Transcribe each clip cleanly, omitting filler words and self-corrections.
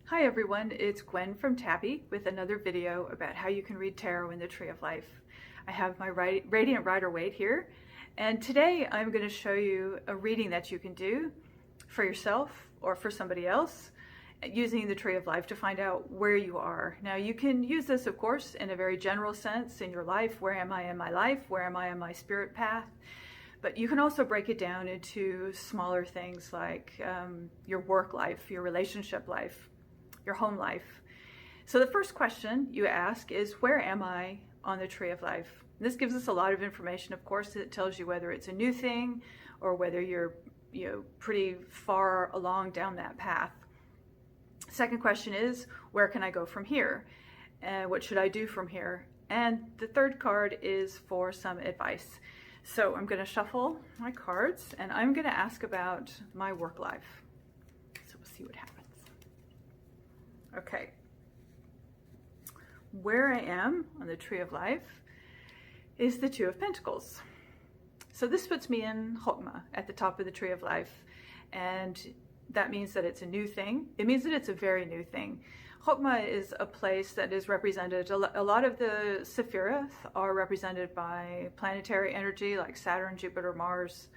Hi everyone, it's Gwen from Tabby with another video about how you can read tarot in the Tree of Life. I have my Radiant Rider-Waite here, and today I'm going to show you a reading that you can do for yourself or for somebody else using the Tree of Life to find out where you are. Now you can use this, of course, in a very general sense in your life. Where am I in my life? Where am I on my spirit path? But you can also break it down into smaller things like your work life, your relationship life, your home life. So the first question you ask is, where am I on the Tree of Life? And this gives us a lot of information, of course. It tells you whether it's a new thing or whether you're pretty far along down that path. Second question is, where can I go from here? And what should I do from here? And the third card is for some advice. So I'm going to shuffle my cards and I'm going to ask about my work life. So we'll see what happens. Okay, where I am on the Tree of Life is the Two of Pentacles. So this puts me in Chokmah at the top of the Tree of Life, and that means that it's a new thing. It means that it's a very new thing. Chokmah is a place that is represented, a lot of the Sephiroth are represented by planetary energy like Saturn, Jupiter, Mars.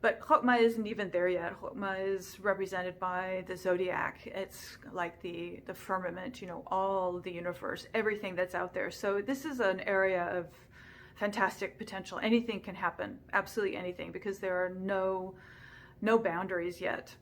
But Chokmah isn't even there yet. Chokmah is represented by the zodiac. It's like the firmament, all the universe, everything that's out there. So this is an area of fantastic potential. Anything can happen, absolutely anything, because there are no boundaries yet.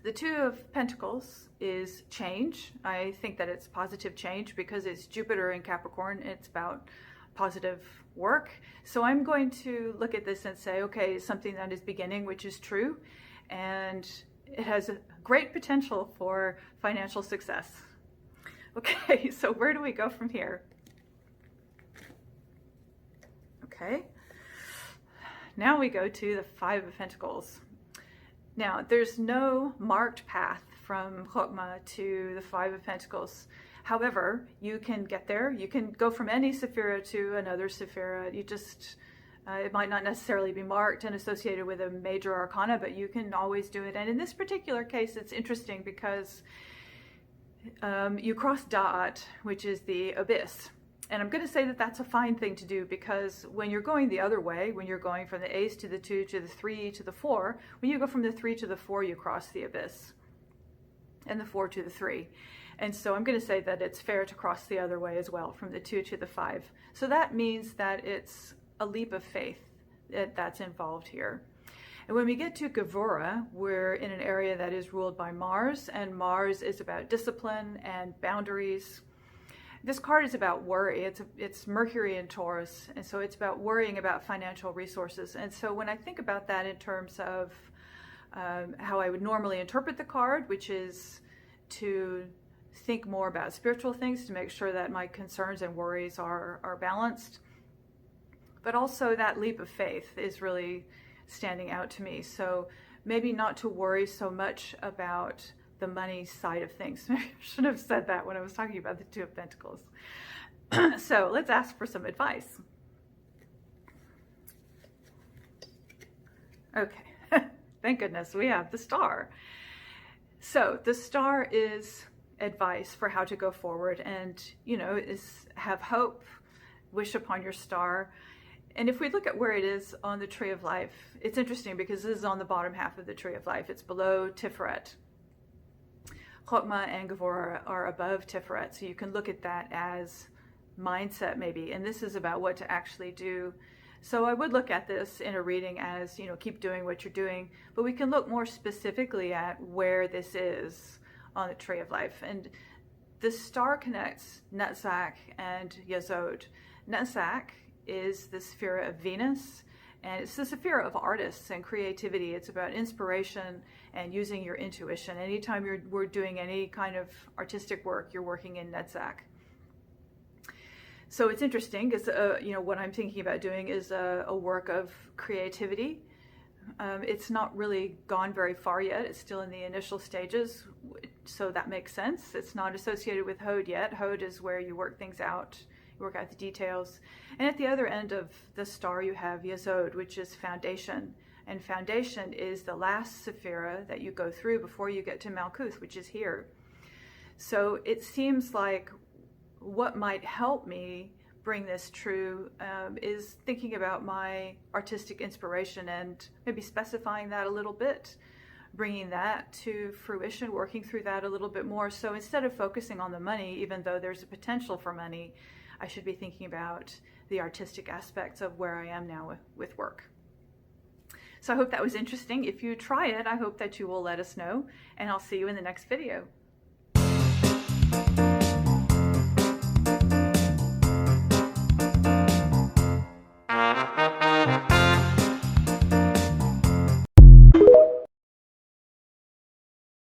The Two of Pentacles is change. I think that it's positive change because it's Jupiter in Capricorn. It's about positive work. So I'm going to look at this and say, okay, something that is beginning, which is true, and it has a great potential for financial success. Okay, so where do we go from here? Okay, now we go to the Five of Pentacles. Now, there's no marked path from Chokmah to the Five of Pentacles. However, you can get there. You can go from any Sephira to another Sephira. You just, it might not necessarily be marked and associated with a major arcana, but you can always do it. And in this particular case, it's interesting because you cross Da'at, which is the abyss. And I'm going to say that that's a fine thing to do, because when you're going the other way, when you're going from the Ace to the 2 to the 3 to the 4, when you go from the 3 to the 4, you cross the abyss, and the 4 to the 3. And so I'm going to say that it's fair to cross the other way as well, from the 2 to the 5. So that means that it's a leap of faith that's involved here. And when we get to Gevurah, we're in an area that is ruled by Mars, and Mars is about discipline and boundaries. This card is about worry. It's Mercury in Taurus, and so it's about worrying about financial resources. And so when I think about that in terms of how I would normally interpret the card, which is to think more about spiritual things to make sure that my concerns and worries are balanced, but also that leap of faith is really standing out to me. So maybe not to worry so much about the money side of things. Maybe I should have said that when I was talking about the Two of Pentacles. So let's ask for some advice. Okay, thank goodness we have the Star. So the Star is advice for how to go forward, and is have hope, wish upon your star. And if we look at where it is on the Tree of Life, it's interesting because this is on the bottom half of the Tree of Life. It's below Tiferet. Chokmah and Gevurah are above Tiferet, so you can look at that as mindset maybe, and this is about what to actually do. So I would look at this in a reading as, keep doing what you're doing, but we can look more specifically at where this is on the Tree of Life. And the Star connects Netzach and Yesod. Netzach is the Sephira of Venus, and it's the Sephira of artists and creativity. It's about inspiration and using your intuition. Anytime we're doing any kind of artistic work, you're working in Netzach. So it's interesting because what I'm thinking about doing is a work of creativity. It's not really gone very far yet. It's still in the initial stages, so that makes sense. It's not associated with Hod yet. Hod is where you work things out, you work out the details. And at the other end of the star, you have Yesod, which is foundation. And foundation is the last Sephira that you go through before you get to Malkuth, which is here. So it seems like what might help me bring this true is thinking about my artistic inspiration and maybe specifying that a little bit, bringing that to fruition, working through that a little bit more. So instead of focusing on the money, even though there's a potential for money, I should be thinking about the artistic aspects of where I am now with work. So I hope that was interesting. If you try it, I hope that you will let us know, and I'll see you in the next video.